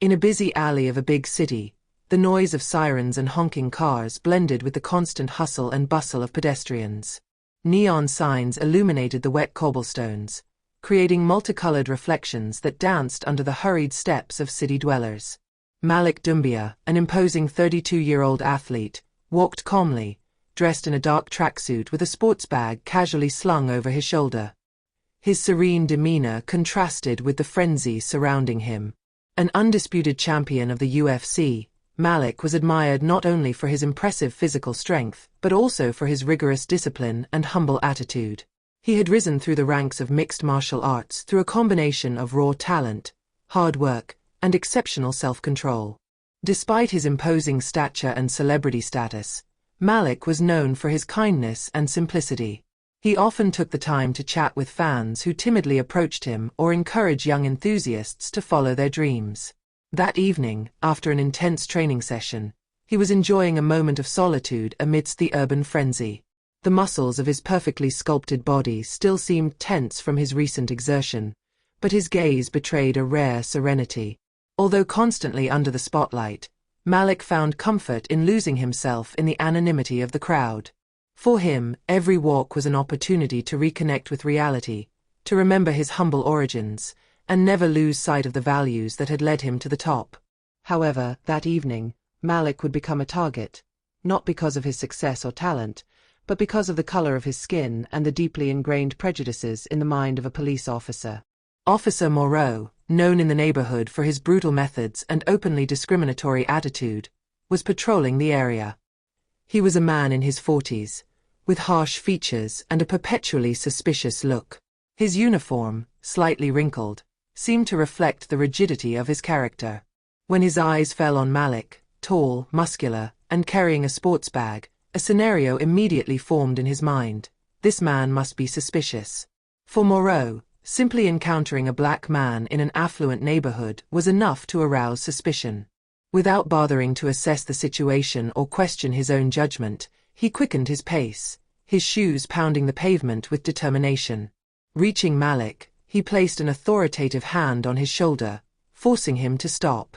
In a busy alley of a big city, the noise of sirens and honking cars blended with the constant hustle and bustle of pedestrians. Neon signs illuminated the wet cobblestones, creating multicolored reflections that danced under the hurried steps of city dwellers. Malik Doumbia, an imposing 32-year-old athlete, walked calmly, dressed in a dark tracksuit with a sports bag casually slung over his shoulder. His serene demeanor contrasted with the frenzy surrounding him. An undisputed champion of the UFC, Malik was admired not only for his impressive physical strength but also for his rigorous discipline and humble attitude. He had risen through the ranks of mixed martial arts through a combination of raw talent, hard work, and exceptional self-control. Despite his imposing stature and celebrity status, Malik was known for his kindness and simplicity. He often took the time to chat with fans who timidly approached him or encourage young enthusiasts to follow their dreams. That evening, after an intense training session, he was enjoying a moment of solitude amidst the urban frenzy. The muscles of his perfectly sculpted body still seemed tense from his recent exertion, but his gaze betrayed a rare serenity. Although constantly under the spotlight, Malik found comfort in losing himself in the anonymity of the crowd. For him, every walk was an opportunity to reconnect with reality, to remember his humble origins, and never lose sight of the values that had led him to the top. However, that evening, Malik would become a target, not because of his success or talent, but because of the color of his skin and the deeply ingrained prejudices in the mind of a police officer. Officer Moreau, known in the neighborhood for his brutal methods and openly discriminatory attitude, was patrolling the area. He was a man in his 40s, with harsh features and a perpetually suspicious look. His uniform, slightly wrinkled, seemed to reflect the rigidity of his character. When his eyes fell on Malik, tall, muscular, and carrying a sports bag, a scenario immediately formed in his mind. This man must be suspicious. For Moreau, simply encountering a black man in an affluent neighborhood was enough to arouse suspicion. Without bothering to assess the situation or question his own judgment, he quickened his pace, his shoes pounding the pavement with determination. Reaching Malik, he placed an authoritative hand on his shoulder, forcing him to stop.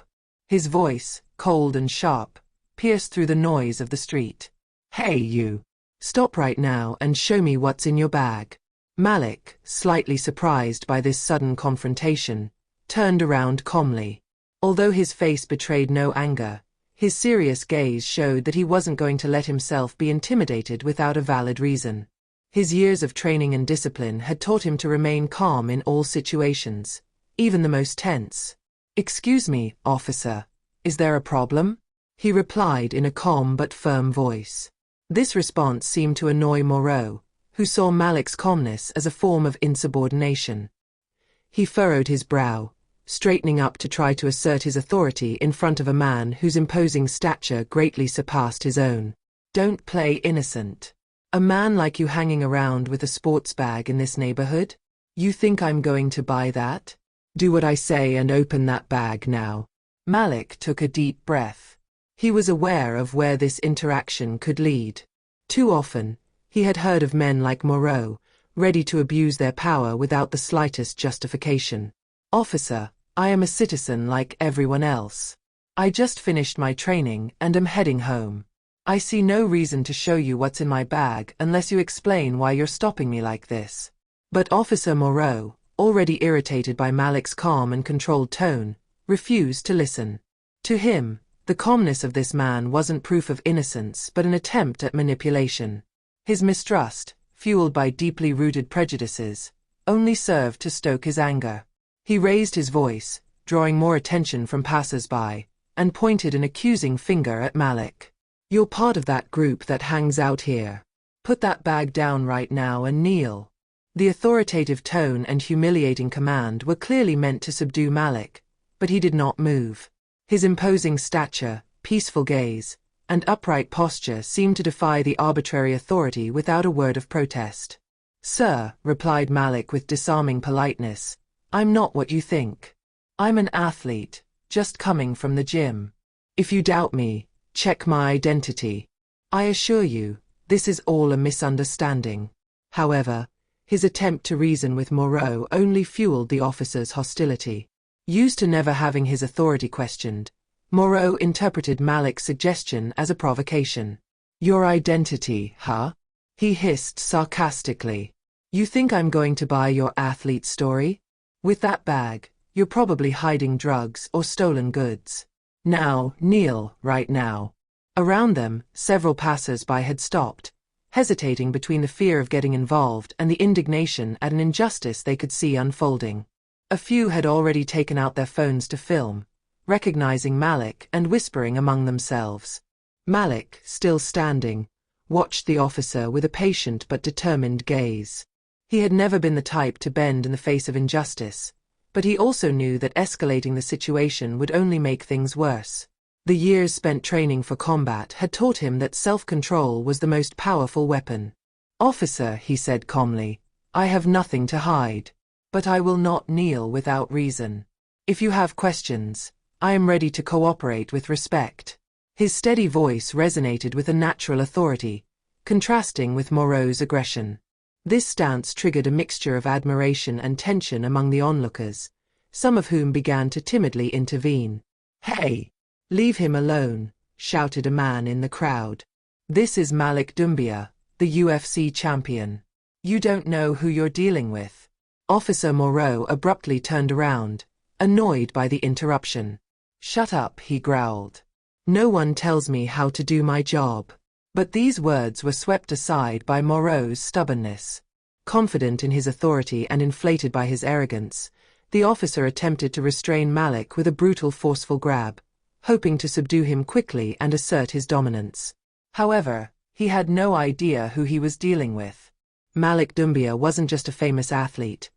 His voice, cold and sharp, pierced through the noise of the street. "Hey you! Stop right now and show me what's in your bag." Malik, slightly surprised by this sudden confrontation, turned around calmly. Although his face betrayed no anger, his serious gaze showed that he wasn't going to let himself be intimidated without a valid reason. His years of training and discipline had taught him to remain calm in all situations, even the most tense. "Excuse me, officer, is there a problem?" he replied in a calm but firm voice. This response seemed to annoy Moreau, who saw Malik's calmness as a form of insubordination. He furrowed his brow, straightening up to try to assert his authority in front of a man whose imposing stature greatly surpassed his own. "Don't play innocent. A man like you hanging around with a sports bag in this neighborhood? You think I'm going to buy that? Do what I say and open that bag now." Malik took a deep breath. He was aware of where this interaction could lead. Too often, he had heard of men like Moreau, ready to abuse their power without the slightest justification. "Officer, I am a citizen like everyone else. I just finished my training and am heading home. I see no reason to show you what's in my bag unless you explain why you're stopping me like this." But Officer Moreau, already irritated by Malik's calm and controlled tone, refused to listen. To him, the calmness of this man wasn't proof of innocence but an attempt at manipulation. His mistrust, fueled by deeply rooted prejudices, only served to stoke his anger. He raised his voice, drawing more attention from passers-by, and pointed an accusing finger at Malik. "You're part of that group that hangs out here. Put that bag down right now and kneel." The authoritative tone and humiliating command were clearly meant to subdue Malik, but he did not move. His imposing stature, peaceful gaze, and upright posture seemed to defy the arbitrary authority without a word of protest. "Sir," replied Malik with disarming politeness, "I'm not what you think. I'm an athlete, just coming from the gym. If you doubt me, check my identity. I assure you, this is all a misunderstanding." However, his attempt to reason with Moreau only fueled the officer's hostility. Used to never having his authority questioned, Moreau interpreted Malik's suggestion as a provocation. "Your identity, huh?" he hissed sarcastically. "You think I'm going to buy your athlete story? With that bag, you're probably hiding drugs or stolen goods. Now, kneel, right now." Around them, several passers-by had stopped, hesitating between the fear of getting involved and the indignation at an injustice they could see unfolding. A few had already taken out their phones to film, recognizing Malik and whispering among themselves. Malik, still standing, watched the officer with a patient but determined gaze. He had never been the type to bend in the face of injustice, but he also knew that escalating the situation would only make things worse. The years spent training for combat had taught him that self-control was the most powerful weapon. "Officer," he said calmly, "I have nothing to hide. But I will not kneel without reason. If you have questions, I am ready to cooperate with respect." His steady voice resonated with a natural authority, contrasting with Moreau's aggression. This stance triggered a mixture of admiration and tension among the onlookers, some of whom began to timidly intervene. "Hey! Leave him alone," shouted a man in the crowd. "This is Malik Doumbia, the UFC champion. You don't know who you're dealing with." Officer Moreau abruptly turned around, annoyed by the interruption. "Shut up," he growled. "No one tells me how to do my job." But these words were swept aside by Moreau's stubbornness. Confident in his authority and inflated by his arrogance, the officer attempted to restrain Malik with a brutal, forceful grab, hoping to subdue him quickly and assert his dominance. However, he had no idea who he was dealing with. Malik Doumbia wasn't just a famous athlete.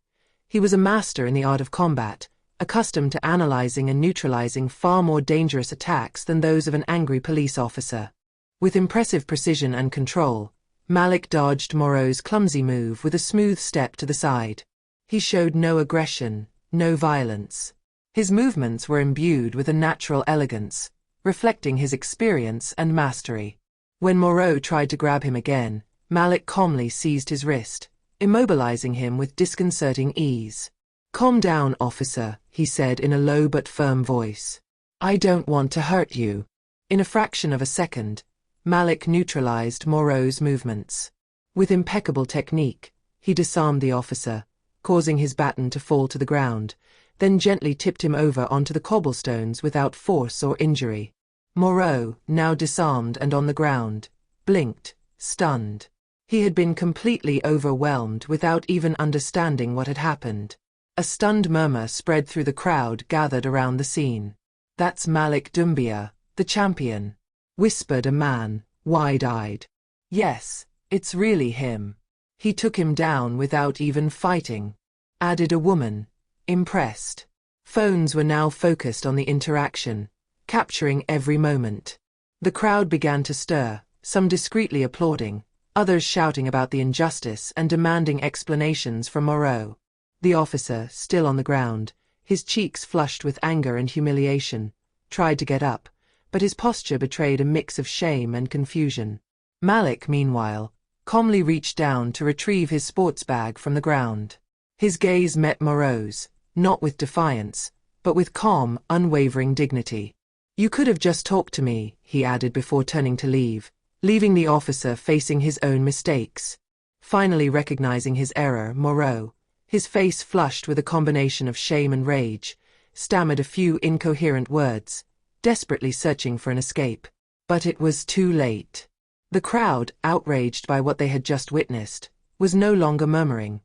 He was a master in the art of combat, accustomed to analyzing and neutralizing far more dangerous attacks than those of an angry police officer. With impressive precision and control, Malik dodged Moreau's clumsy move with a smooth step to the side. He showed no aggression, no violence. His movements were imbued with a natural elegance, reflecting his experience and mastery. When Moreau tried to grab him again, Malik calmly seized his wrist, immobilizing him with disconcerting ease. "Calm down, officer," he said in a low but firm voice. "I don't want to hurt you." In a fraction of a second, Malik neutralized Moreau's movements. With impeccable technique, he disarmed the officer, causing his baton to fall to the ground, then gently tipped him over onto the cobblestones without force or injury. Moreau, now disarmed and on the ground, blinked, stunned. He had been completely overwhelmed without even understanding what had happened. A stunned murmur spread through the crowd gathered around the scene. "That's Malik Doumbia, the champion," whispered a man, wide-eyed. "Yes, it's really him. He took him down without even fighting," added a woman, impressed. Phones were now focused on the interaction, capturing every moment. The crowd began to stir, some discreetly applauding, others shouting about the injustice and demanding explanations from Moreau. The officer, still on the ground, his cheeks flushed with anger and humiliation, tried to get up, but his posture betrayed a mix of shame and confusion. Malik, meanwhile, calmly reached down to retrieve his sports bag from the ground. His gaze met Moreau's, not with defiance, but with calm, unwavering dignity. "You could have just talked to me," he added before turning to leave, leaving the officer facing his own mistakes. Finally recognizing his error, Moreau, his face flushed with a combination of shame and rage, stammered a few incoherent words, desperately searching for an escape. But it was too late. The crowd, outraged by what they had just witnessed, was no longer murmuring.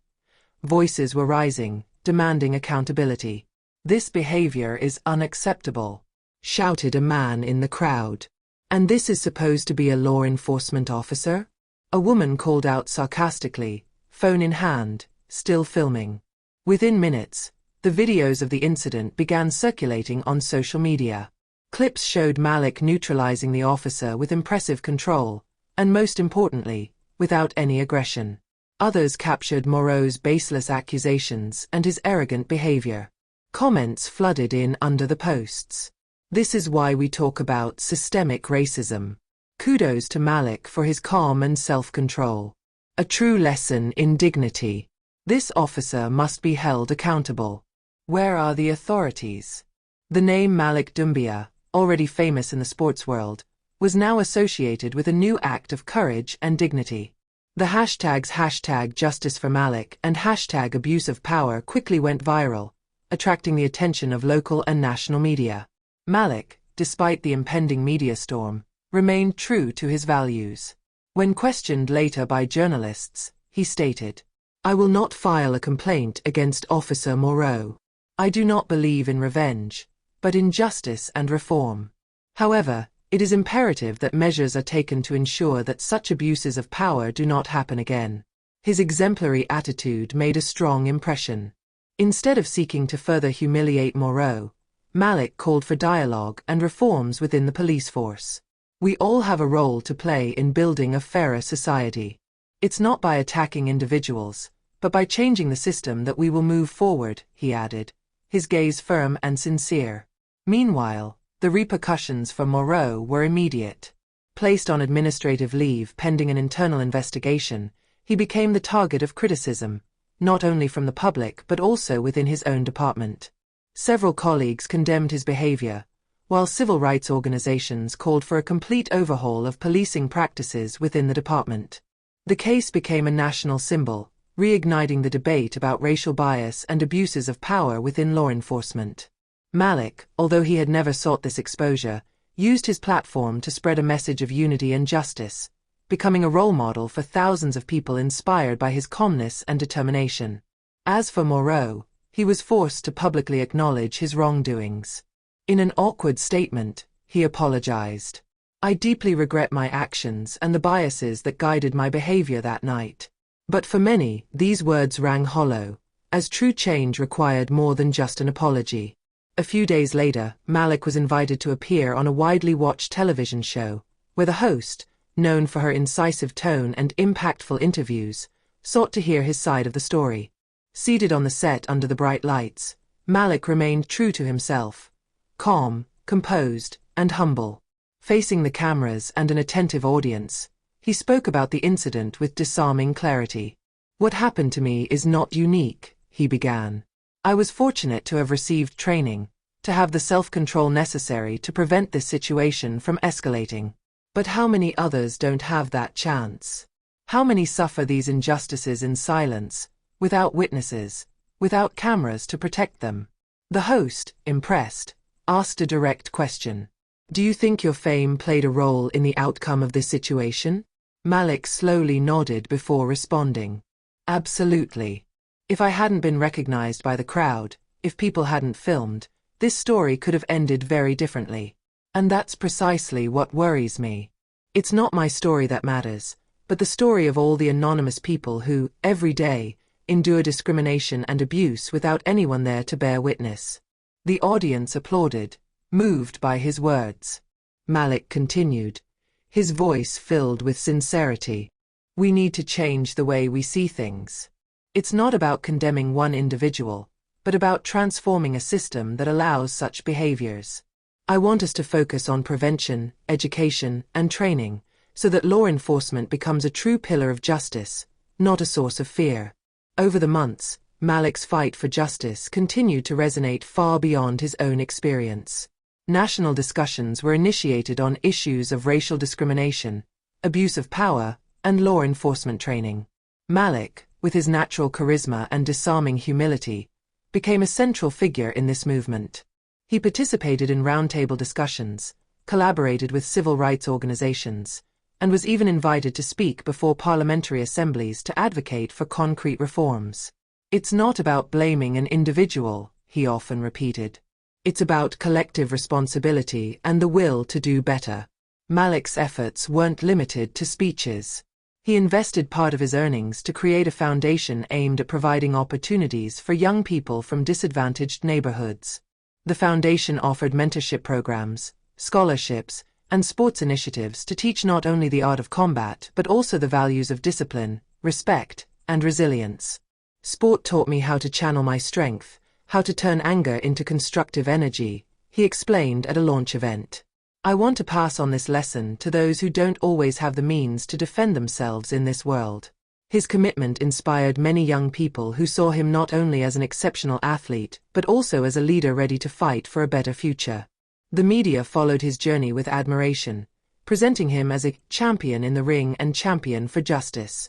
Voices were rising, demanding accountability. "This behavior is unacceptable," shouted a man in the crowd. "And this is supposed to be a law enforcement officer?" A woman called out sarcastically, phone in hand, still filming. Within minutes, the videos of the incident began circulating on social media. Clips showed Malik neutralizing the officer with impressive control, and most importantly, without any aggression. Others captured Moreau's baseless accusations and his arrogant behavior. Comments flooded in under the posts. "This is why we talk about systemic racism." Kudos to Malik for his calm and self-control. "A true lesson in dignity. This officer must be held accountable." Where are the authorities? The name Malik Doumbia, already famous in the sports world, was now associated with a new act of courage and dignity. The hashtags #Justice for Malik and #Abuse of Power quickly went viral, attracting the attention of local and national media. Malik, despite the impending media storm, remained true to his values. When questioned later by journalists, he stated, "I will not file a complaint against Officer Moreau. I do not believe in revenge, but in justice and reform. However, it is imperative that measures are taken to ensure that such abuses of power do not happen again." His exemplary attitude made a strong impression. Instead of seeking to further humiliate Moreau, Malik called for dialogue and reforms within the police force. "We all have a role to play in building a fairer society. It's not by attacking individuals, but by changing the system that we will move forward," he added, his gaze firm and sincere. Meanwhile, the repercussions for Moreau were immediate. Placed on administrative leave pending an internal investigation, he became the target of criticism, not only from the public but also within his own department. Several colleagues condemned his behavior, while civil rights organizations called for a complete overhaul of policing practices within the department. The case became a national symbol, reigniting the debate about racial bias and abuses of power within law enforcement. Malik, although he had never sought this exposure, used his platform to spread a message of unity and justice, becoming a role model for thousands of people inspired by his calmness and determination. As for Moreau, he was forced to publicly acknowledge his wrongdoings. In an awkward statement, he apologized. "I deeply regret my actions and the biases that guided my behavior that night." But for many, these words rang hollow, as true change required more than just an apology. A few days later, Malik was invited to appear on a widely watched television show, where the host, known for her incisive tone and impactful interviews, sought to hear his side of the story. Seated on the set under the bright lights, Malik remained true to himself, calm, composed, and humble. Facing the cameras and an attentive audience, he spoke about the incident with disarming clarity. "What happened to me is not unique," he began. "I was fortunate to have received training, to have the self-control necessary to prevent this situation from escalating. But how many others don't have that chance? How many suffer these injustices in silence, without witnesses, without cameras to protect them?" The host, impressed, asked a direct question. "Do you think your fame played a role in the outcome of this situation?" Malik slowly nodded before responding. "Absolutely. If I hadn't been recognized by the crowd, if people hadn't filmed, this story could have ended very differently. And that's precisely what worries me. It's not my story that matters, but the story of all the anonymous people who, every day, endure discrimination and abuse without anyone there to bear witness." The audience applauded, moved by his words. Malik continued, his voice filled with sincerity. "We need to change the way we see things. It's not about condemning one individual, but about transforming a system that allows such behaviors. I want us to focus on prevention, education, and training, so that law enforcement becomes a true pillar of justice, not a source of fear." Over the months, Malik's fight for justice continued to resonate far beyond his own experience. National discussions were initiated on issues of racial discrimination, abuse of power, and law enforcement training. Malik, with his natural charisma and disarming humility, became a central figure in this movement. He participated in roundtable discussions, collaborated with civil rights organizations, and was even invited to speak before parliamentary assemblies to advocate for concrete reforms. "It's not about blaming an individual," he often repeated. "It's about collective responsibility and the will to do better." Malik's efforts weren't limited to speeches. He invested part of his earnings to create a foundation aimed at providing opportunities for young people from disadvantaged neighborhoods. The foundation offered mentorship programs, scholarships, and sports initiatives to teach not only the art of combat but also the values of discipline, respect, and resilience. "Sport taught me how to channel my strength, how to turn anger into constructive energy," he explained at a launch event. "I want to pass on this lesson to those who don't always have the means to defend themselves in this world." His commitment inspired many young people who saw him not only as an exceptional athlete, but also as a leader ready to fight for a better future. The media followed his journey with admiration, presenting him as a champion in the ring and champion for justice.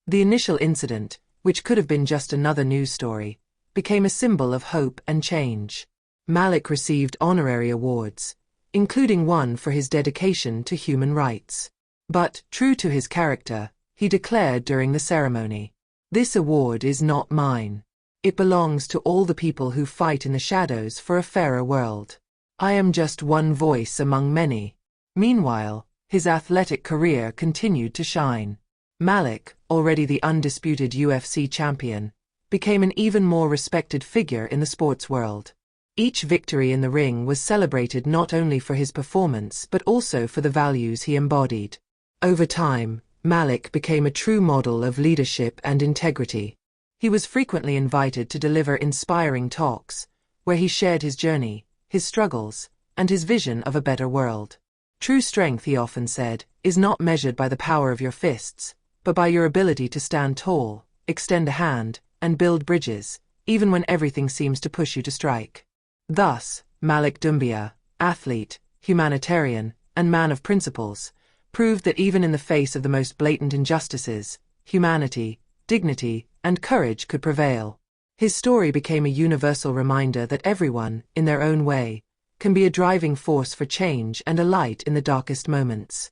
The initial incident, which could have been just another news story, became a symbol of hope and change. Malik received honorary awards, including one for his dedication to human rights. But, true to his character, he declared during the ceremony, "This award is not mine. It belongs to all the people who fight in the shadows for a fairer world. I am just one voice among many." Meanwhile, his athletic career continued to shine. Malik, already the undisputed UFC champion, became an even more respected figure in the sports world. Each victory in the ring was celebrated not only for his performance but also for the values he embodied. Over time, Malik became a true model of leadership and integrity. He was frequently invited to deliver inspiring talks, where he shared his journey, his struggles, and his vision of a better world. True strength, he often said, is not measured by the power of your fists, but by your ability to stand tall, extend a hand, and build bridges, even when everything seems to push you to strike. Thus, Malik Doumbia, athlete, humanitarian, and man of principles, proved that even in the face of the most blatant injustices, humanity, dignity, and courage could prevail. His story became a universal reminder that everyone, in their own way, can be a driving force for change and a light in the darkest moments.